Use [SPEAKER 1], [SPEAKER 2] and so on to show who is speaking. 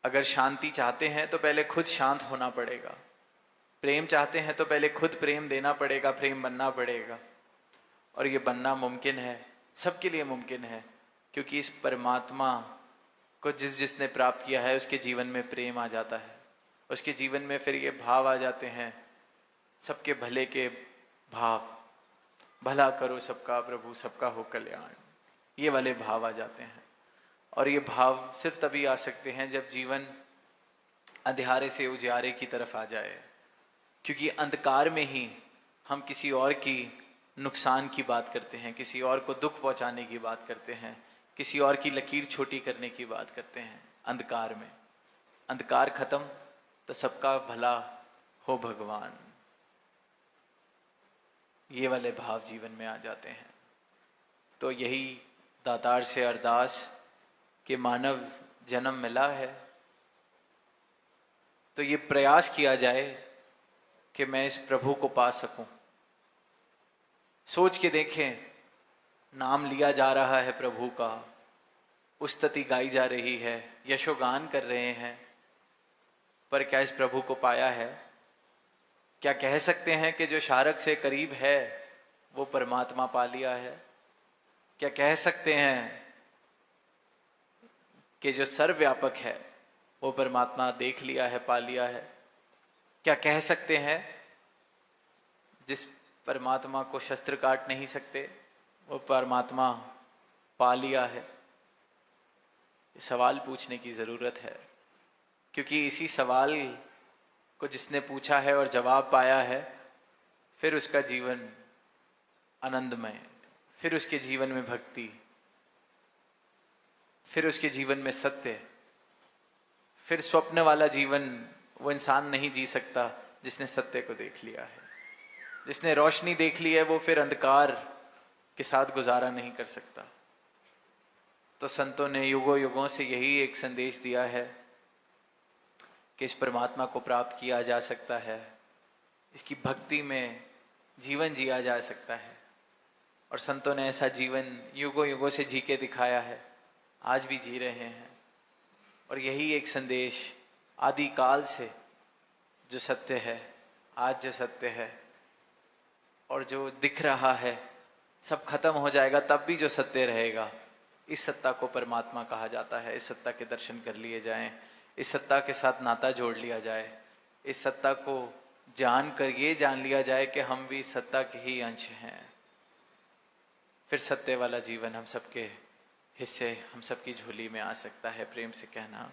[SPEAKER 1] अगर शांति चाहते हैं तो पहले खुद शांत होना पड़ेगा, प्रेम चाहते हैं तो पहले खुद प्रेम देना पड़ेगा, प्रेम बनना पड़ेगा। और ये बनना मुमकिन है, सबके लिए मुमकिन है, क्योंकि इस परमात्मा को जिसने प्राप्त किया है उसके जीवन में प्रेम आ जाता है, उसके जीवन में फिर ये भाव आ जाते हैं, सबके भले के भाव, भला करो सबका प्रभु सबका हो कल्याण, ये वाले भाव आ जाते हैं। और ये भाव सिर्फ तभी आ सकते हैं जब जीवन अंधियारे से उजियारे की तरफ आ जाए, क्योंकि अंधकार में ही हम किसी और की नुकसान की बात करते हैं, किसी और को दुख पहुंचाने की बात करते हैं, किसी और की लकीर छोटी करने की बात करते हैं। अंधकार में, अंधकार खत्म तो सबका भला हो भगवान, ये वाले भाव जीवन में आ जाते हैं। तो यही दातार से अरदास कि मानव जन्म मिला है तो ये प्रयास किया जाए कि मैं इस प्रभु को पा सकूं। सोच के देखें, नाम लिया जा रहा है प्रभु का, उस्तति गाई जा रही है, यशोगान कर रहे हैं, पर क्या इस प्रभु को पाया है? क्या कह सकते हैं कि जो शारक से करीब है वो परमात्मा पा लिया है? क्या कह सकते हैं कि जो सर्वव्यापक है वो परमात्मा देख लिया है, पा लिया है? क्या कह सकते हैं जिस परमात्मा को शस्त्र काट नहीं सकते वो परमात्मा पा लिया है? सवाल पूछने की जरूरत है, क्योंकि इसी सवाल को जिसने पूछा है और जवाब पाया है, फिर उसका जीवन आनंदमय, फिर उसके जीवन में भक्ति, फिर उसके जीवन में सत्य, फिर स्वप्न वाला जीवन वो इंसान नहीं जी सकता जिसने सत्य को देख लिया है। जिसने रोशनी देख ली है वो फिर अंधकार के साथ गुजारा नहीं कर सकता। तो संतों ने युगों युगों से यही एक संदेश दिया है कि इस परमात्मा को प्राप्त किया जा सकता है, इसकी भक्ति में जीवन जिया जा सकता है। और संतों ने ऐसा जीवन युगों युगों से जी के दिखाया है, आज भी जी रहे हैं। और यही एक संदेश आदि काल से जो सत्य है, आज जो सत्य है और जो दिख रहा है सब खत्म हो जाएगा, तब भी जो सत्य रहेगा, इस सत्ता को परमात्मा कहा जाता है। इस सत्ता के दर्शन कर लिए जाएं, इस सत्ता के साथ नाता जोड़ लिया जाए, इस सत्ता को जान कर ये जान लिया जाए कि हम भी इस सत्ता के ही अंश हैं। फिर सत्य वाला जीवन हम सबके हिस्से, हम सबकी झोली में आ सकता है। प्रेम से कहना